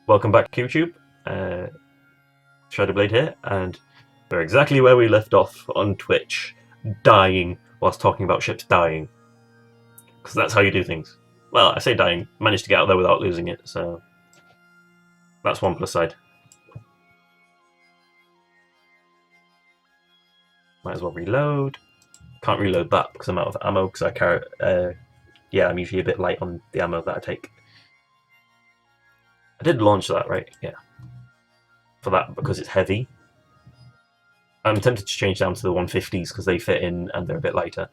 Welcome back to YouTube. Shadowblade here, and we're exactly where we left off on Twitch, dying whilst talking about ships dying. Because that's how you do things. Well, I say dying, managed to get out there without losing it, so that's one plus side. Might as well reload. Can't reload that because I'm out of ammo, because I carry... yeah, I'm usually a bit light on the ammo that I take. I did launch that, right? Yeah. For that, because it's heavy. I'm tempted to change down to the 150s because they fit in and they're a bit lighter.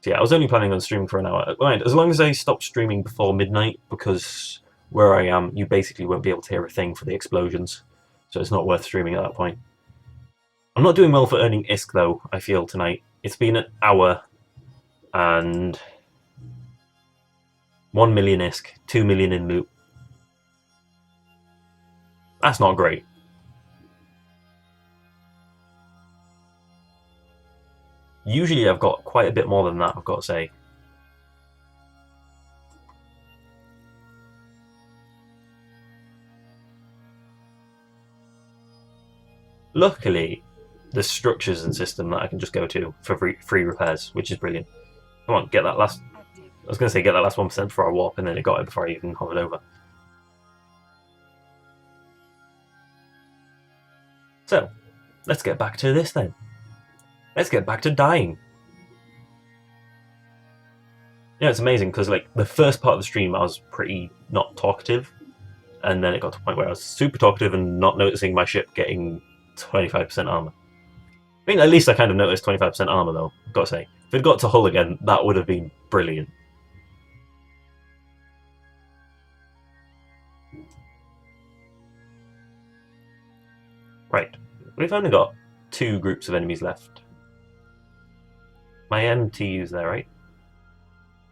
So yeah, I was only planning on streaming for an hour. Right, as long as I stop streaming before midnight, because where I am, you basically won't be able to hear a thing for the explosions. So it's not worth streaming at that point. I'm not doing well for earning ISK though, I feel, tonight. It's been an hour and 1 million ISK, 2 million in loot. That's not great. Usually I've got quite a bit more than that, I've got to say. Luckily, there's structures and system that I can just go to for free repairs, which is brilliant. Come on, get that last... I was going to say get that last 1% before I warp, and then it got it before I even hovered over. So, let's get back to this then. Let's get back to dying. Yeah, it's amazing because like the first part of the stream I was pretty not talkative, and then it got to a point where I was super talkative and not noticing my ship getting 25% armor. I mean, at least I kind of noticed 25% armor though, I've got to say. If it got to hull again, that would have been brilliant. Right, we've only got 2 groups of enemies left. My MTU's there, right?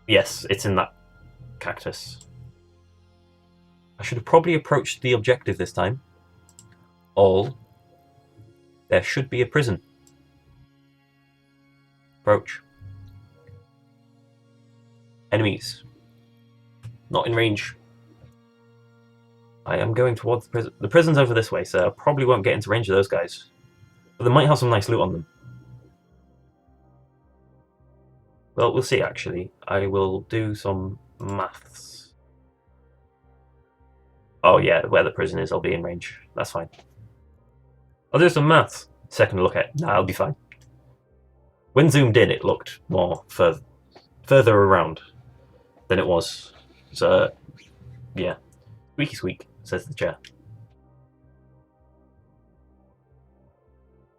Yes, it's in that cactus. I should have probably approached the objective this time. All. There should be a prison. Approach. Enemies. Not in range. I am going towards the prison. The prison's over this way, so I probably won't get into range of those guys. But they might have some nice loot on them. Well, we'll see, actually. I will do some maths. Oh, yeah, where the prison is, I'll be in range. That's fine. I'll do some maths. Second look at it. Nah, I'll be fine. When zoomed in, it looked more further around than it was. So, yeah. Squeaky squeak, says the chair.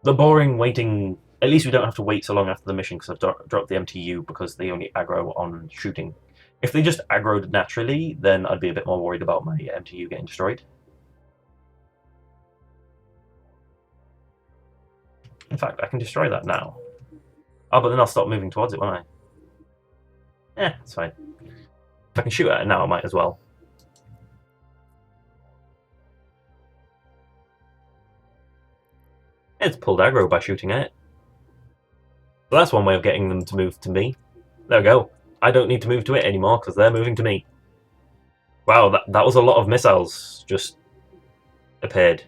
The boring waiting... At least we don't have to wait so long after the mission because I've dropped the MTU because they only aggro on shooting. If they just aggroed naturally, then I'd be a bit more worried about my MTU getting destroyed. In fact, I can destroy that now. Oh, but then I'll stop moving towards it, won't I? It's fine. If I can shoot at it now, I might as well. It's pulled aggro by shooting at it. So that's one way of getting them to move to me. There we go. I don't need to move to it anymore because they're moving to me. Wow, that was a lot of missiles just appeared.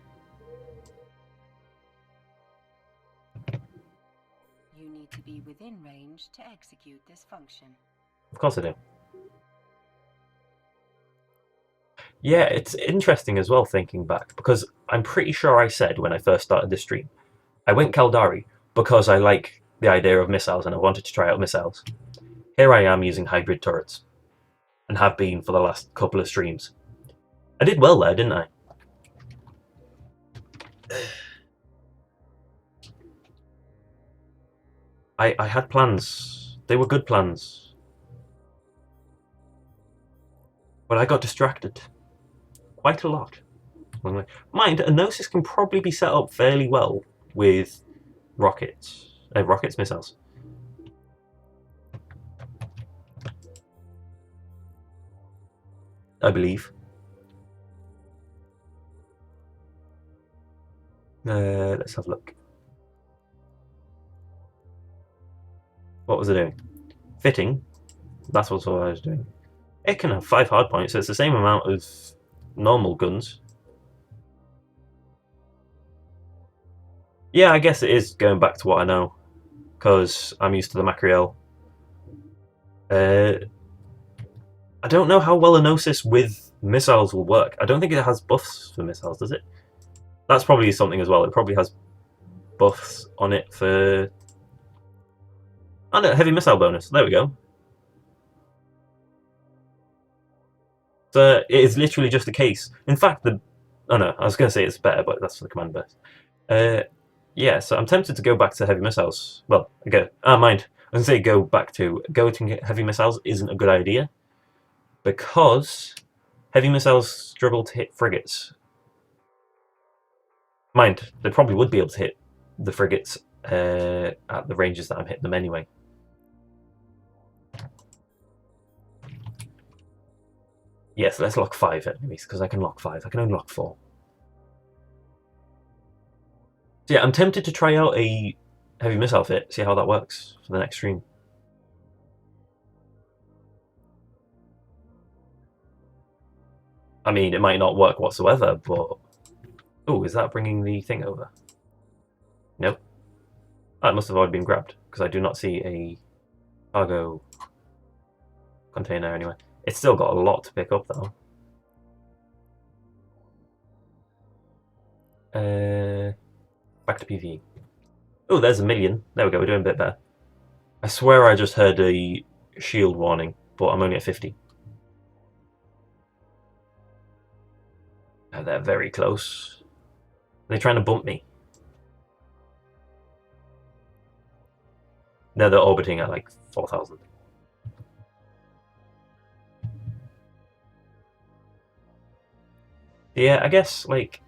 You need to be within range to execute this function. Of course I do. Yeah, it's interesting as well thinking back, because I'm pretty sure I said when I first started this stream, I went Caldari because I like the idea of missiles and I wanted to try out missiles. Here I am using hybrid turrets, and have been for the last couple of streams. I did well there, didn't I? I had plans. They were good plans. But I got distracted. Quite a lot. Mind, a Gnosis can probably be set up fairly well with rockets. Missiles. I believe. Let's have a look. What was it doing? Fitting. That's what I was doing. It can have 5 hard points, so it's the same amount of normal guns. Yeah, I guess it is going back to what I know, because I'm used to the Macriel. Uh, I don't know how well a Gnosis with missiles will work. I don't think it has buffs for missiles, does it? That's probably something as well. It probably has buffs on it for... Oh no, heavy missile bonus. There we go. So it is literally just a case. In fact, the... Oh no, I was going to say it's better, but that's for the command burst. Yeah, so I'm tempted to go back to heavy missiles. Well, go. Ah, mind. I was going to say go to heavy missiles isn't a good idea because heavy missiles struggle to hit frigates. Mind, they probably would be able to hit the frigates at the ranges that I'm hitting them anyway. Yes, let's lock 5 enemies because I can lock 5. I can only lock 4. So yeah, I'm tempted to try out a heavy missile fit, see how that works for the next stream. I mean, it might not work whatsoever, but... Oh, is that bringing the thing over? Nope. That must have already been grabbed, because I do not see a cargo container anyway. It's still got a lot to pick up, though. Back to PvE. Oh, there's a million. There we go, we're doing a bit better. I swear I just heard a shield warning, but I'm only at 50. They're very close. Are they trying to bump me? No, they're orbiting at like 4,000. Yeah, I guess, like...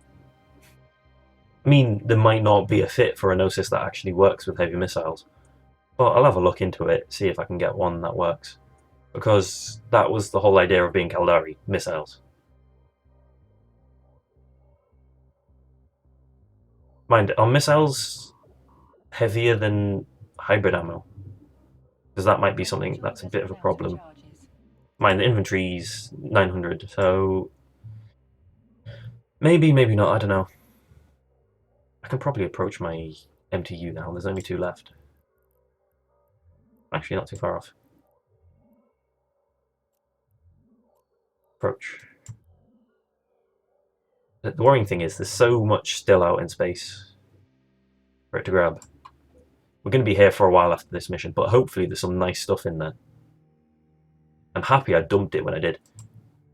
I mean, there might not be a fit for a Gnosis that actually works with heavy missiles. But I'll have a look into it, see if I can get one that works. Because that was the whole idea of being Caldari, missiles. Mind, are missiles heavier than hybrid ammo? Because that might be something that's a bit of a problem. Mind, the inventory's 900, so... Maybe, maybe not, I don't know. I can probably approach my MTU now, there's only 2 left. Actually, not too far off. Approach. The worrying thing is, there's so much still out in space for it to grab. We're going to be here for a while after this mission, but hopefully there's some nice stuff in there. I'm happy I dumped it when I did.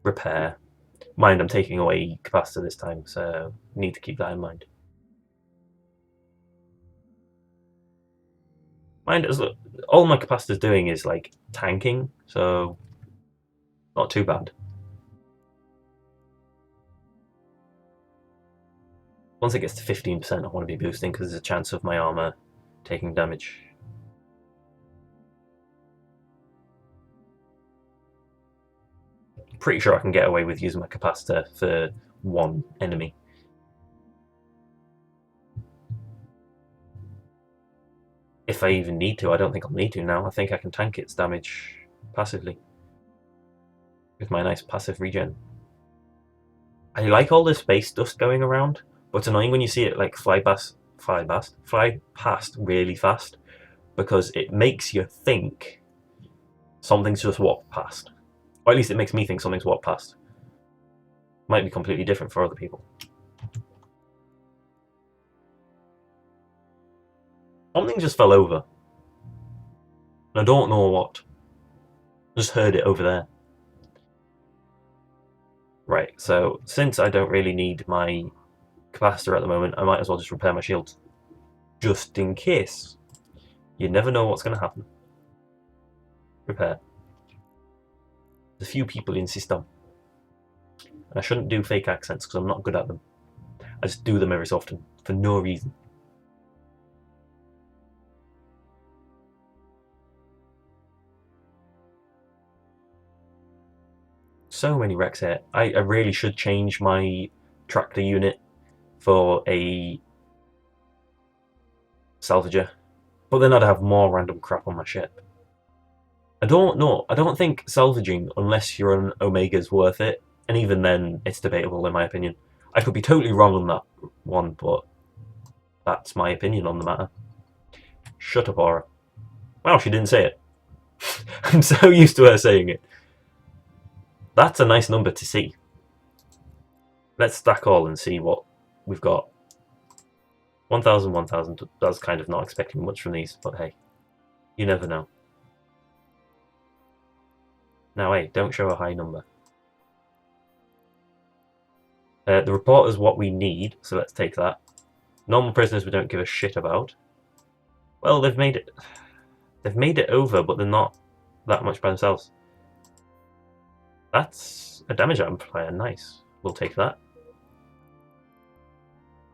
Repair. Mind, I'm taking away capacitor this time, so need to keep that in mind. Mind, all my capacitor's doing is like tanking, so not too bad. Once it gets to 15%, I want to be boosting because there's a chance of my armor taking damage. Pretty sure I can get away with using my capacitor for one enemy. If I even need to, I don't think I'll need to now. I think I can tank its damage passively with my nice passive regen. I like all this space dust going around, but it's annoying when you see it like fly past really fast because it makes you think something's just walked past. Or at least it makes me think something's walked past. Might be completely different for other people. Something just fell over. And I don't know what. I just heard it over there. Right, so since I don't really need my capacitor at the moment, I might as well just repair my shields. Just in case. You never know what's going to happen. Repair. There's a few people in system. And I shouldn't do fake accents because I'm not good at them. I just do them every so often, for no reason. So many wrecks here. I really should change my tractor unit for a salvager. But then I'd have more random crap on my ship. I don't know. I don't think salvaging, unless you're on Omega, is worth it. And even then, it's debatable, in my opinion. I could be totally wrong on that one, but that's my opinion on the matter. Shut up, Aura. Wow, she didn't say it. I'm so used to her saying it. That's a nice number to see. Let's stack all and see what we've got. 1,000, 1,000. I was kind of not expecting much from these, but hey, you never know. Now, hey, don't show a high number. The report is what we need, so let's take that. Normal prisoners we don't give a shit about. Well, they've made it. They've made it over, but they're not that much by themselves. That's a damage amplifier. Nice. We'll take that.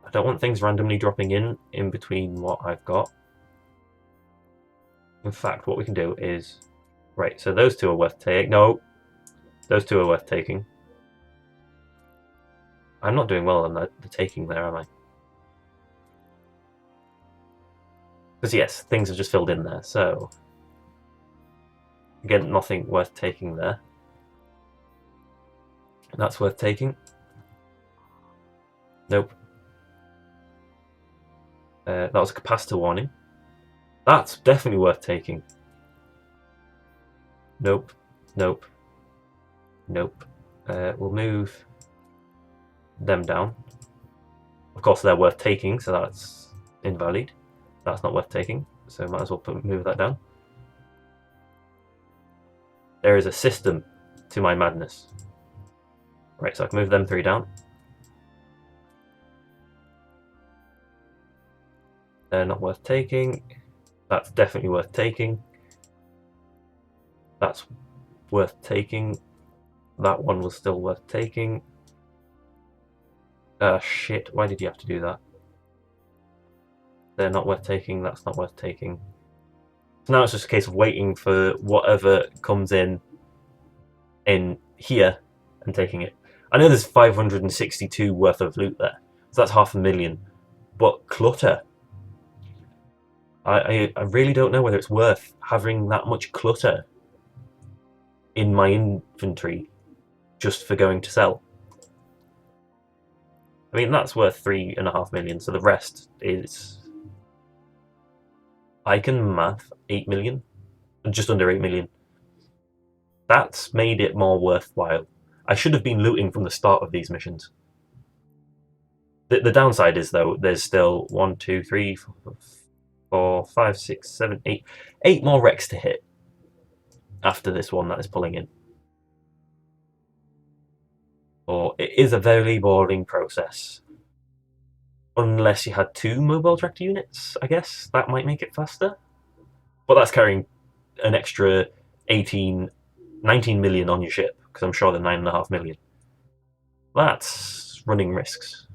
I don't want things randomly dropping in between what I've got. In fact, what we can do is... Right, so those two are worth taking. No! Those two are worth taking. I'm not doing well on the taking there, am I? Because yes, things have just filled in there, so... Again, nothing worth taking there. That's worth taking. Nope. That was a capacitor warning. That's definitely worth taking. Nope. Nope. Nope. We'll move them down. Of course, they're worth taking, so that's invalid. That's not worth taking, so might as well move that down. There is a system to my madness. Right, so I can move them three down. They're not worth taking. That's definitely worth taking. That's worth taking. That one was still worth taking. Shit, why did you have to do that? They're not worth taking, that's not worth taking. So now it's just a case of waiting for whatever comes in here and taking it. I know there's 562 worth of loot there, so that's 500,000. But clutter. I really don't know whether it's worth having that much clutter in my inventory just for going to sell. I mean, that's worth 3.5 million, so the rest is... I can math 8 million, just under 8 million. That's made it more worthwhile. I should have been looting from the start of these missions. The downside is, though, there's still 1, 2, 3, 4, 5, 6, 7, 8. 8 more wrecks to hit after this one that is pulling in. Or it is a very boring process. Unless you had 2 mobile tractor units, I guess. That might make it faster. But that's carrying an extra 19 million on your ship, because I'm sure they're 9.5 million. That's running risks.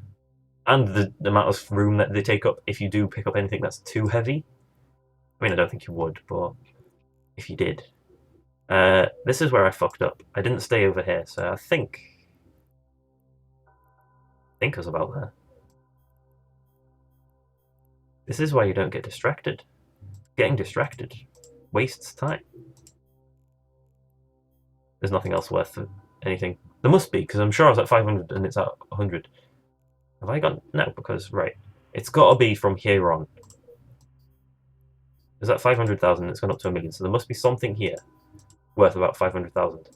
And the amount of room that they take up if you do pick up anything that's too heavy. I mean, I don't think you would, but if you did. This is where I fucked up. I didn't stay over here, so I think I was about there. This is why you don't get distracted. Getting distracted wastes time. There's nothing else worth anything. There must be, because I'm sure I was at 500 and it's at 100. Have I got... No, because, right. It's got to be from here on. Is that 500,000? It's gone up to 1 million, so there must be something here worth about 500,000.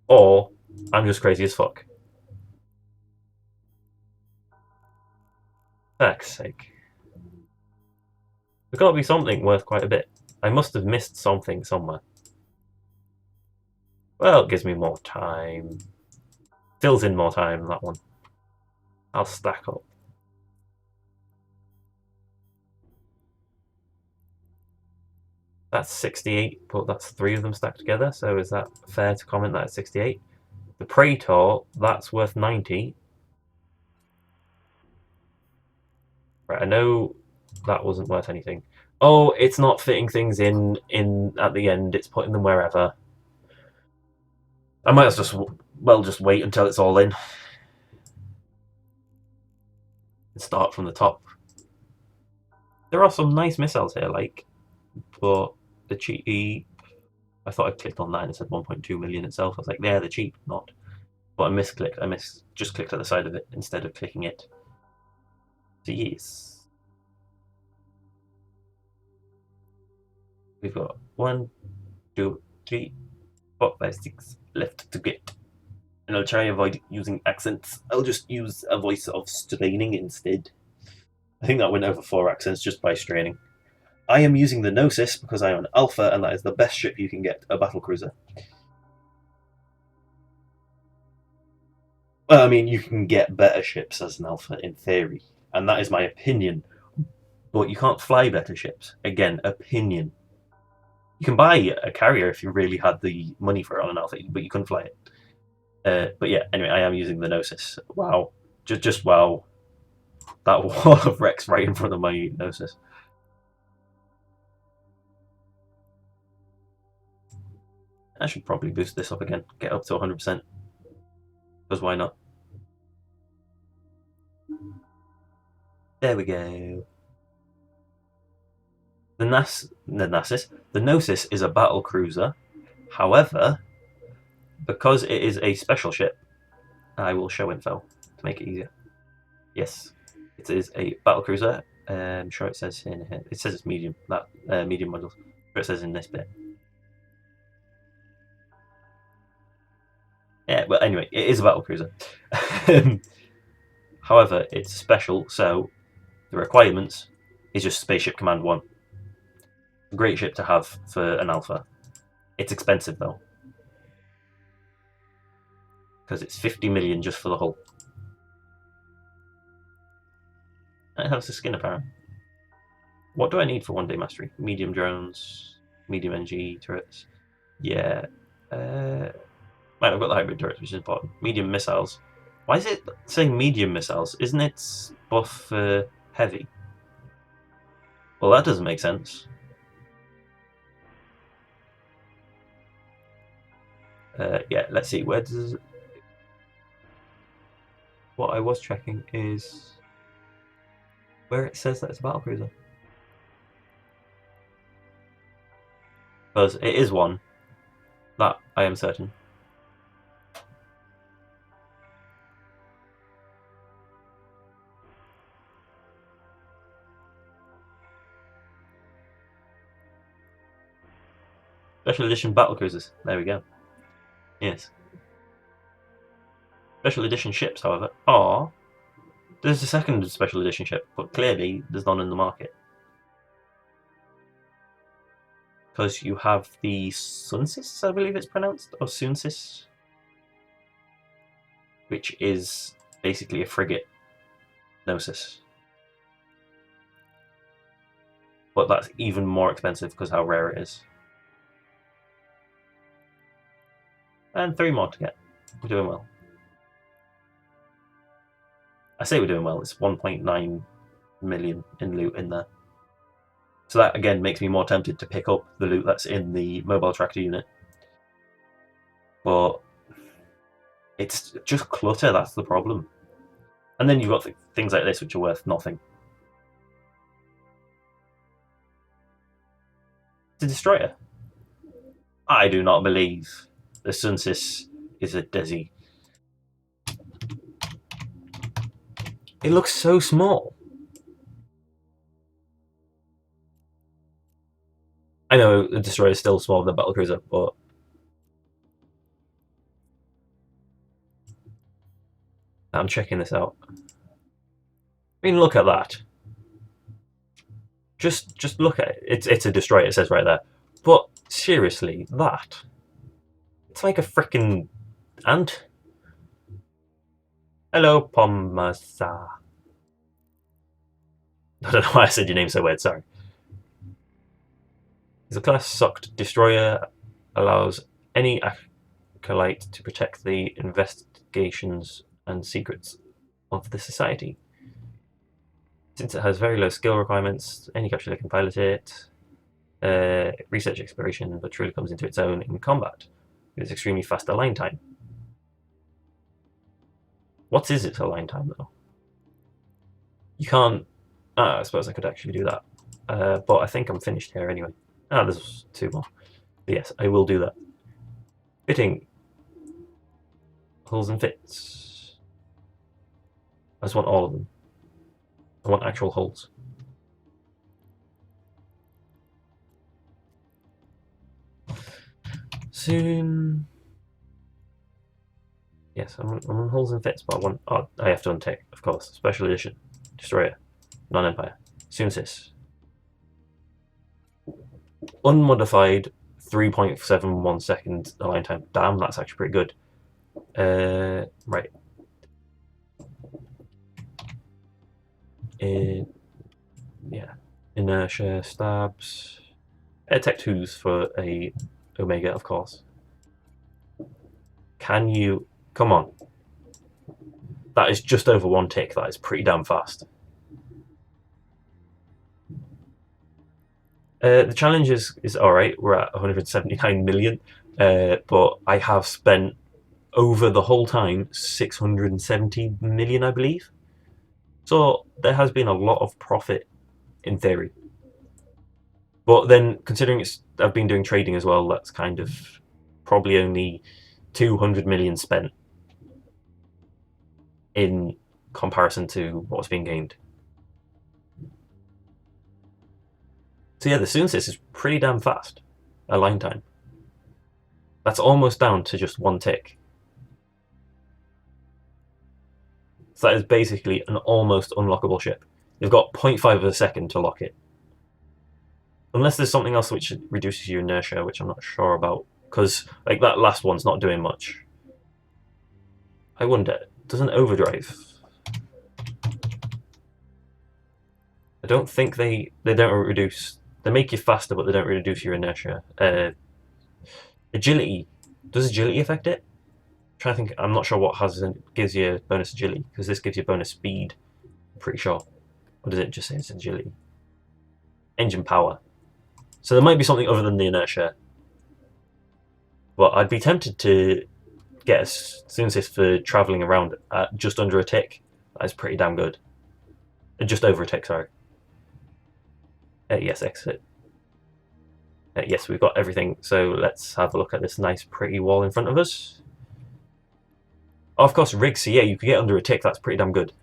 Or I'm just crazy as fuck. For heck's sake. There's got to be something worth quite a bit. I must have missed something somewhere. Well, it gives me more time. Fills in more time, that one. I'll stack up. That's 68, but that's 3 of them stacked together, so is that fair to comment that it's 68? The Praetor, that's worth 90. Right, I know that wasn't worth anything. Oh, it's not fitting things in at the end, it's putting them wherever. I might as well just wait until it's all in. And start from the top. there are some nice missiles here, like, but the cheap. I thought I clicked on that and it said 1.2 million itself. I was like, they're cheap, not. But I misclicked. Just clicked at the side of it instead of clicking it. So yes, we've got 1, 2, 3, 4, 5, 6 left to get. And I'll try avoid using accents. I'll just use a voice of straining instead. I think that went over 4 accents just by straining. I am using the Gnosis because I am an alpha, and that is the best ship you can get, a battlecruiser. Well, I mean, you can get better ships as an alpha in theory, and that is my opinion. But you can't fly better ships. Again, opinion. You can buy a carrier if you really had the money for it on an alpha, but you couldn't fly it. But yeah, anyway, I am using the Gnosis. Wow. Just wow. That wall of wrecks right in front of my Gnosis. I should probably boost this up again. Get up to 100%. Because why not? There we go. The Gnosis is a battle cruiser. However, because it is a special ship, I will show info to make it easier. Yes, it is a battle cruiser. I'm sure it says in here. It says it's medium. That medium model. But it says in this bit. Yeah, well, anyway, it is a battle cruiser. However, it's special, so the requirements is just Spaceship Command 1. Great ship to have for an alpha. It's expensive though, because it's 50 million just for the hull. It has a skin apparently. What do I need for 1-day mastery? Medium drones, medium NG turrets. Yeah. Right, I've got the hybrid turrets, which is important. Medium missiles. Why is it saying medium missiles? Isn't it buff for heavy? Well, that doesn't make sense. Yeah, let's see. Where does... What I was checking is where it says that it's a battlecruiser. Because it is one. That I am certain. Special edition battlecruisers. There we go. Yes. Special edition ships, however, are... There's a second special edition ship, but clearly there's none in the market. Because you have the Sunsis, I believe it's pronounced, or Sunsis, which is basically a frigate Gnosis. But that's even more expensive because how rare it is. And 3 more to get. We're doing well. I say we're doing well, it's 1.9 million in loot in there. So that again makes me more tempted to pick up the loot that's in the mobile tractor unit. But it's just clutter, that's the problem. And then you've got things like this which are worth nothing. It's a destroyer. I do not believe the Sunsis is a Desi. It looks so small. I know the destroyer is still smaller than the battlecruiser, but I'm checking this out. I mean, look at that. Just look at it. It's a destroyer. It says right there. But seriously, that. It's like a freaking ant. Hello, Pomasa. I don't know why I said your name so weird. Sorry. It's a class-socked destroyer. Allows any acolyte to protect the investigations and secrets of the society. Since it has very low skill requirements, any capture can pilot it. Research exploration, but truly comes into its own in combat. It is extremely fast align time. What is its align time though? You can't. I suppose I could actually do that. but I think I'm finished here anyway. Ah, there's two more. But yes, I will do that. Fitting holes and fits. I just want all of them. I want actual holes. Soon. Yes, I'm on holes and fits, but I want. Oh, I have to untick, of course. Special edition, destroyer, non-empire. Soon sis. Unmodified 3.71 second align time. Damn, that's actually pretty good. Right. Yeah. Inertia stabs. Tech 2s for a Omega, of course. Can you... Come on. That is just over one tick. That is pretty damn fast. The challenge is alright. We're at 179 million. But I have spent over the whole time 670 million, I believe. So there has been a lot of profit in theory. But then, considering I've been doing trading as well, that's kind of probably only 200 million spent in comparison to what's being gained. So yeah, the Soonsys is pretty damn fast. Align time. That's almost down to just one tick. So that is basically an almost unlockable ship. You've got 0.5 of a second to lock it. Unless there's something else which reduces your inertia, which I'm not sure about. Because like that last one's not doing much. I wonder, does an overdrive... I don't think they don't reduce... They make you faster, but they don't reduce your inertia. Agility. Does agility affect it? I'm trying to think. I'm not sure what gives you bonus agility, because this gives you bonus speed. I'm pretty sure. Or does it just say it's agility? Engine power. So there might be something other than the inertia. But I'd be tempted to get a Soonsys for travelling around at just under a tick. That is pretty damn good. Just over a tick, sorry. Yes, exit. Yes, we've got everything. So let's have a look at this nice, pretty wall in front of us. Oh, of course, rigs. So yeah, you could get under a tick. That's pretty damn good.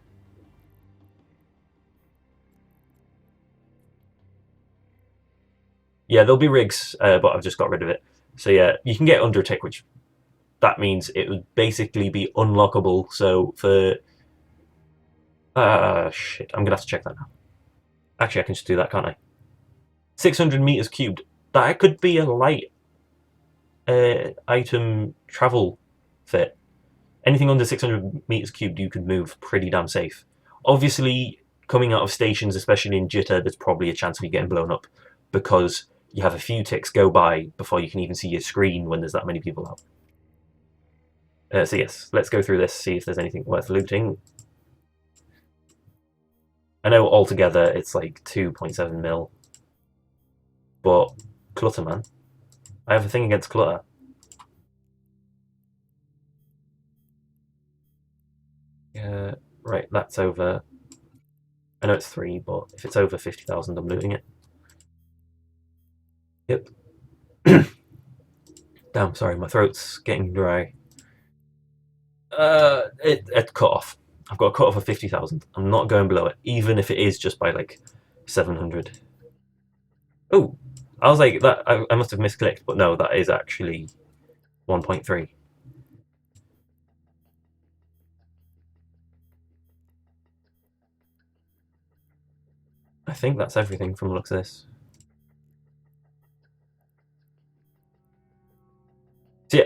Yeah, there'll be rigs, but I've just got rid of it. So yeah, you can get under a tick, which that means it would basically be unlockable. So for... shit, I'm going to have to check that now. Actually, I can just do that, can't I? 600 meters cubed. That could be a light item travel fit. Anything under 600 meters cubed, you could move pretty damn safe. Obviously, coming out of stations, especially in jitter, there's probably a chance of you getting blown up because you have a few ticks go by before you can even see your screen when there's that many people out. So yes, let's go through this, see if there's anything worth looting. I know altogether it's like 2.7 mil, but clutter, man. I have a thing against clutter. Right, that's over. I know it's 3, but if it's over 50,000, I'm looting it. Yep. Damn, sorry, my throat's getting dry. It cut off. I've got a cut off of 50,000. I'm not going below it, even if it is just by like 700. Oh, I was like, that. I must have misclicked, but no, that is actually 1.3. I think that's everything from the looks of this. So yeah,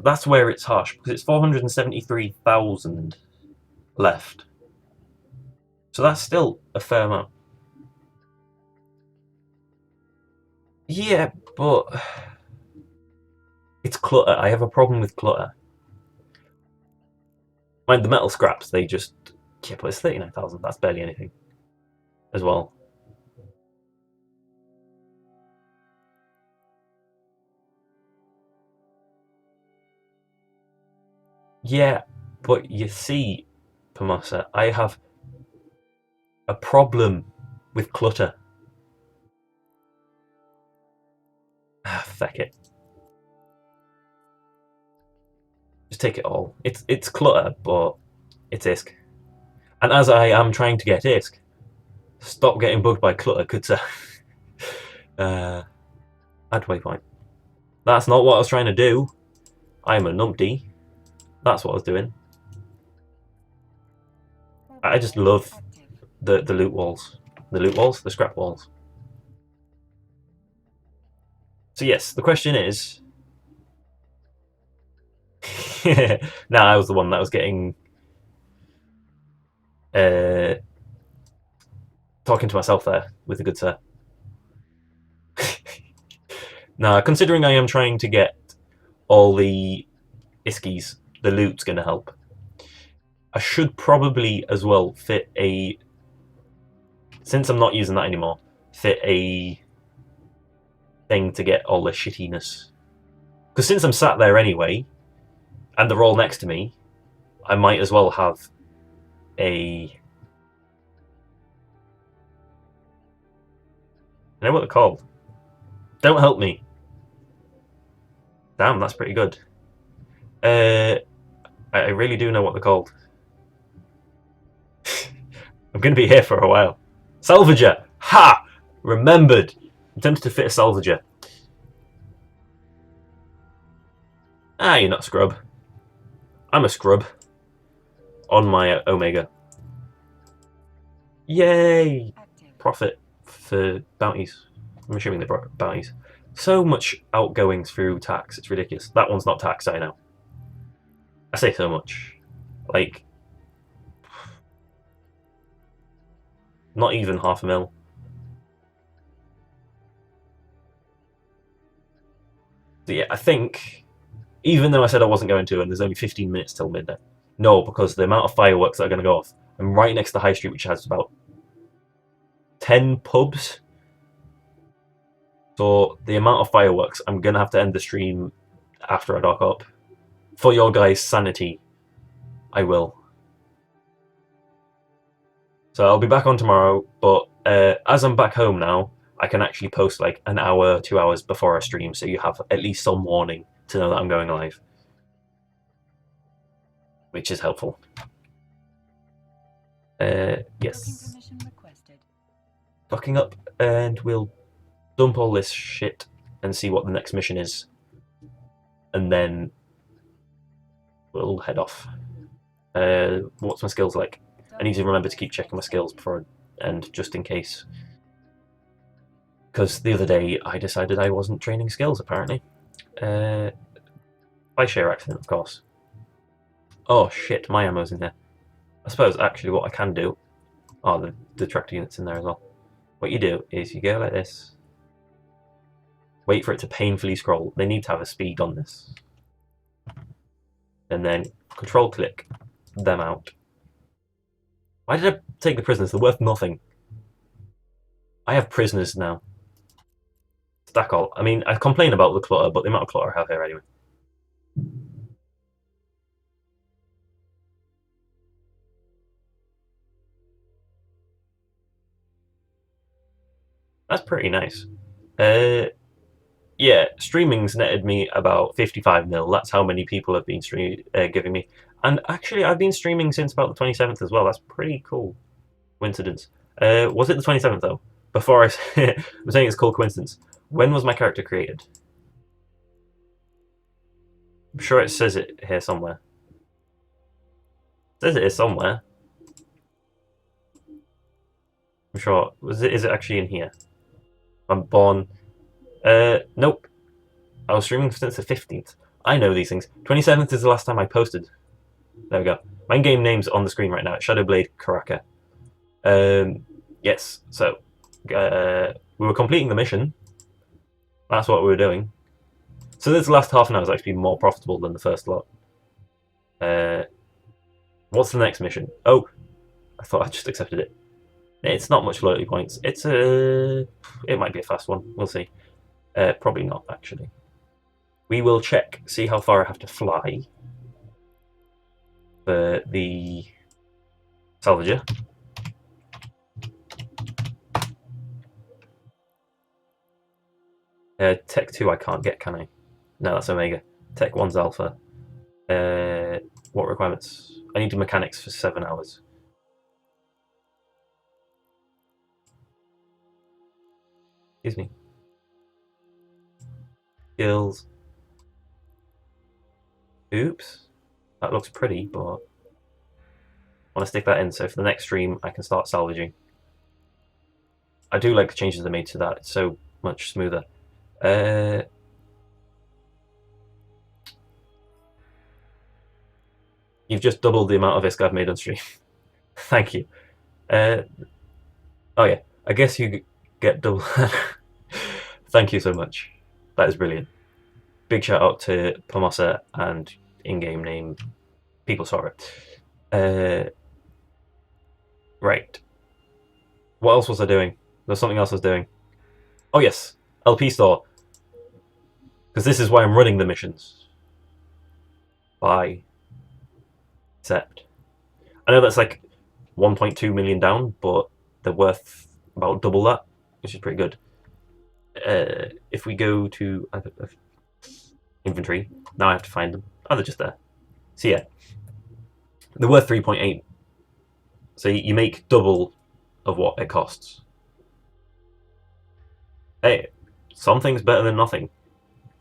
that's where it's harsh, because it's 473,000 left. So that's still a fair amount. Yeah, but it's clutter. I have a problem with clutter. Mind the metal scraps, they just... Yeah, but it's 39,000. That's barely anything as well. Yeah, but you see, Pamasa, I have a problem with clutter. Feck it. Just take it all. It's clutter, but it's ISK. And as I am trying to get ISK, stop getting bugged by clutter, good sir. Add waypoint. That's not what I was trying to do. I'm a numpty. That's what I was doing. I just love the loot walls. The loot walls? The scrap walls. So yes, the question is... Nah, I was the one that was getting... talking to myself there, with the good sir. Now, considering I am trying to get all the iskies, the loot's going to help. I should probably as well fit a... Since I'm not using that anymore, fit a thing to get all the shittiness. Because since I'm sat there anyway, and they're all next to me, I might as well have a... I know what they're called. Don't help me. Damn, that's pretty good. I really do know what they're called. I'm going to be here for a while. Salvager! Ha! Remembered! I'm tempted to fit a salvager. Ah, you're not a scrub. I'm a scrub. On my Omega. Yay! Profit for bounties. I'm assuming they're bounties. So much outgoings through tax, it's ridiculous. That one's not taxed, I know. I say so much. Like, not even $500,000. So yeah, I think, even though I said I wasn't going to, and there's only 15 minutes till midnight, no, because the amount of fireworks that are going to go off, I'm right next to the high street, which has about 10 pubs. So the amount of fireworks, I'm going to have to end the stream after I dock up. For your guys' sanity, I will. So I'll be back on tomorrow, but as I'm back home now, I can actually post like an hour, 2 hours before I stream, so you have at least some warning to know that I'm going live. Which is helpful. Yes. Docking up, and we'll dump all this shit and see what the next mission is. And then we'll head off. What's my skills like? I need to remember to keep checking my skills before I end, just in case. Because the other day I decided I wasn't training skills, apparently. By sheer accident, of course. Oh shit, my ammo's in here. I suppose actually what I can do... Oh, the tractor unit's in there as well. What you do is you go like this. Wait for it to painfully scroll. They need to have a speed on this. And then control click them out. Why did I take the prisoners? They're worth nothing. I have prisoners now. Stack all. I mean, I complain about the clutter, but the amount of clutter I have here anyway. That's pretty nice. Yeah, streaming's netted me about 55 mil. That's how many people have been giving me. And actually, I've been streaming since about the 27th as well. That's pretty cool. Coincidence. Was it the 27th, though? Before I'm saying it's cool coincidence. When was my character created? I'm sure it says it here somewhere. It says it is somewhere. I'm sure. Is it actually in here? I'm born... nope. I was streaming since the 15th. I know these things. 27th is the last time I posted. There we go. My game name's on the screen right now. It's Shadowblade Karaka. Yes, so... we were completing the mission. That's what we were doing. So this last half an hour is actually more profitable than the first lot. What's the next mission? Oh, I thought I just accepted it. It's not much loyalty points. It's a... It might be a fast one. We'll see. Probably not, actually. We will check, see how far I have to fly for the salvager. Tech 2 I can't get, can I? No, that's Omega. Tech 1's Alpha. What requirements? I need mechanics for 7 hours. Excuse me. Skills. Oops. That looks pretty, but I want to stick that in so for the next stream I can start salvaging. I do like the changes they made to that. It's so much smoother. You've just doubled the amount of ISK I've made on stream. Thank you. Oh yeah, I guess you get double. Thank you so much. That is brilliant. Big shout out to Pomosa and in-game name people saw it. Right. What else was I doing? There's something else I was doing. Oh yes, LP store. Because this is why I'm running the missions. Buy. Accept. I know that's like 1.2 million down, but they're worth about double that, which is pretty good. If we go to inventory, now I have to find them. Oh, they're just there. So yeah, they're worth 3.8. So you make double of what it costs. Hey, something's better than nothing,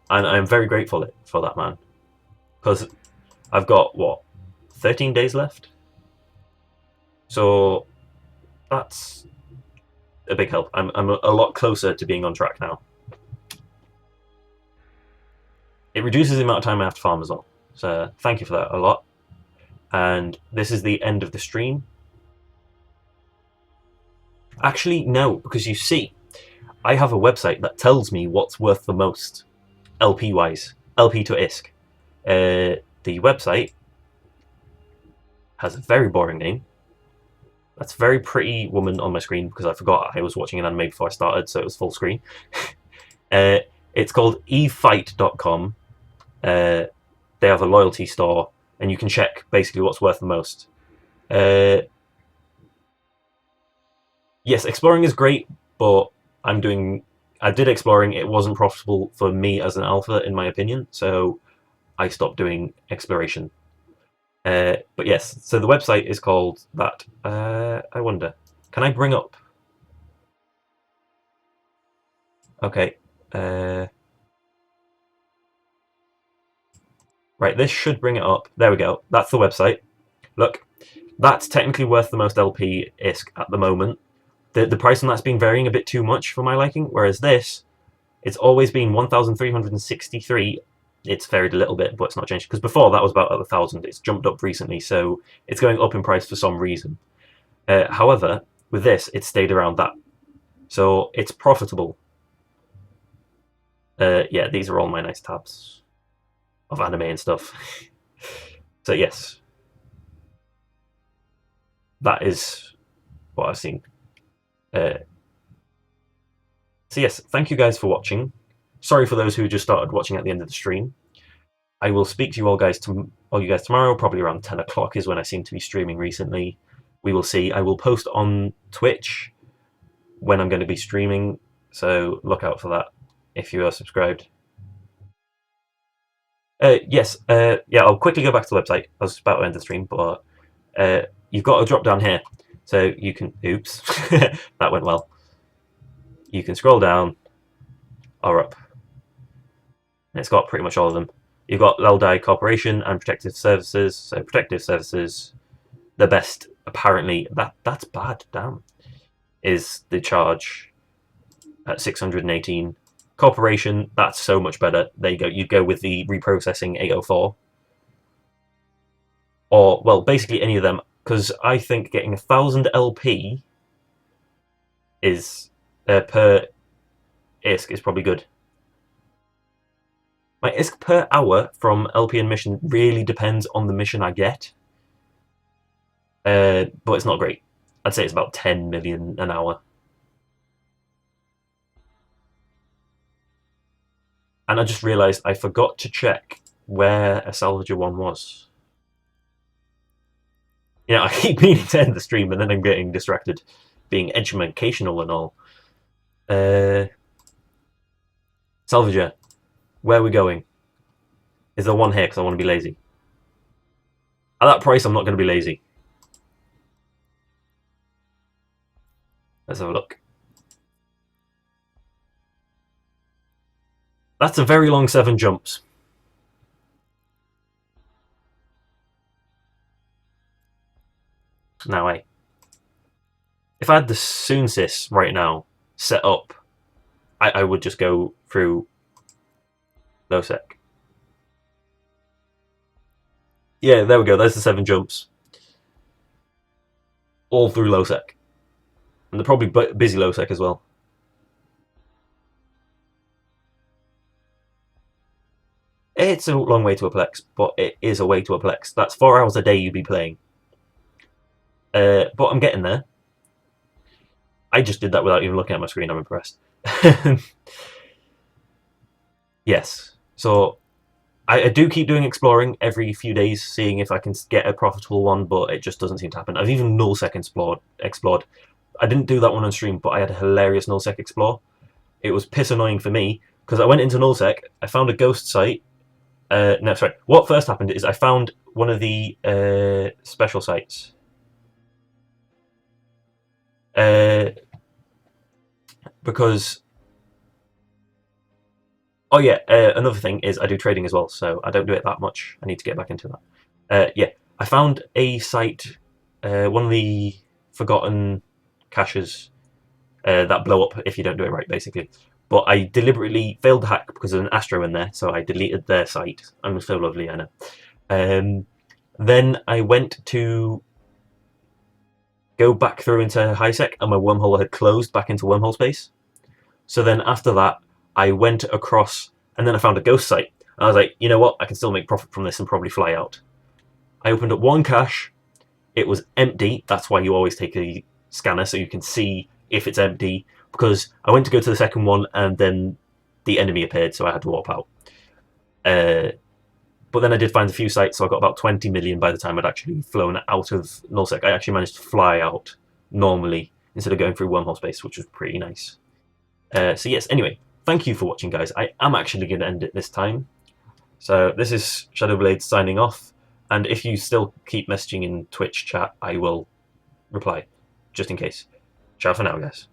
and I'm very grateful for that, man. Because I've got what 13 days left, so that's a big help. I'm a lot closer to being on track now. It reduces the amount of time I have to farm as well. So thank you for that a lot. And this is the end of the stream. Actually, no, because you see, I have a website that tells me what's worth the most, LP-wise, LP to ISK. The website has a very boring name. That's a very pretty woman on my screen because I forgot I was watching an anime before I started, so it was full screen. It's called efight.com. They have a loyalty store, and you can check basically what's worth the most. Yes, exploring is great, but I did exploring. It wasn't profitable for me as an alpha, in my opinion, so I stopped doing exploration. But yes, so the website is called that. I wonder, can I bring up? Okay. Right, this should bring it up. There we go. That's the website. Look, that's technically worth the most LP ISK at the moment. The price on that's been varying a bit too much for my liking, whereas this, it's always been 1,363. It's varied a little bit, but it's not changed. Because before that was about 1,000. It's jumped up recently, so it's going up in price for some reason. However, with this, it's stayed around that. So it's profitable. Yeah, these are all my nice tabs of anime and stuff. So yes, that is what I've seen. So yes, thank you guys for watching. Sorry for those who just started watching at the end of the stream. I will speak to you all you guys tomorrow, probably around 10 o'clock is when I seem to be streaming recently. We will see. I will post on Twitch when I'm going to be streaming, so look out for that if you are subscribed. Yes, yeah, I'll quickly go back to the website. I was about to end the stream, but you've got a drop down here, so you can. Oops, that went well. You can scroll down or up, and it's got pretty much all of them. You've got Leldai Corporation and Protective Services. So Protective Services, the best apparently. That's bad. Damn, is the charge at 618. Corporation, that's so much better. There you go. You go with the reprocessing 804. Or, well, basically any of them, because I think getting 1,000 LP is per ISK is probably good. My ISK per hour from LP and mission really depends on the mission I get. But it's not great. I'd say it's about 10 million an hour. And I just realised I forgot to check where a Salvager one was. Yeah, I keep meaning to end the stream, and then I'm getting distracted, being educational and all. So Salvager, where are we going? Is there one here? Because I want to be lazy. At that price, I'm not going to be lazy. Let's have a look. That's a very long 7 jumps. Now, if I had the Soonsys right now set up, I would just go through low sec. Yeah, there we go. There's the 7 jumps. All through low sec. And they're probably busy low sec as well. It's a long way to a Plex, but it is a way to a Plex. That's 4 hours a day you'd be playing. But I'm getting there. I just did that without even looking at my screen. I'm impressed. Yes. So I do keep doing exploring every few days, seeing if I can get a profitable one, but it just doesn't seem to happen. I've even nullsec explored. I didn't do that one on stream, but I had a hilarious nullsec explore. It was piss annoying for me because I went into nullsec, I found a ghost site. No, sorry. What first happened is I found one of the special sites. Because oh yeah, another thing is I do trading as well, so I don't do it that much. I need to get back into that. Yeah, I found a site, one of the forgotten caches that blow up if you don't do it right, basically. But I deliberately failed the hack because there's an Astro in there, so I deleted their site. I'm so lovely, I know. Then I went to go back through into HiSec, and my wormhole had closed back into wormhole space. So then after that, I went across, and then I found a ghost site. And I was like, you know what? I can still make profit from this and probably fly out. I opened up one cache. It was empty. That's why you always take a scanner so you can see if it's empty. Because I went to go to the second one, and then the enemy appeared, so I had to warp out. But then I did find a few sites, so I got about 20 million by the time I'd actually flown out of nullsec. I actually managed to fly out normally instead of going through wormhole space, which was pretty nice. So yes, anyway, thank you for watching, guys. I am actually going to end it this time. So this is Shadowblade signing off, and if you still keep messaging in Twitch chat, I will reply, just in case. Ciao for now, guys.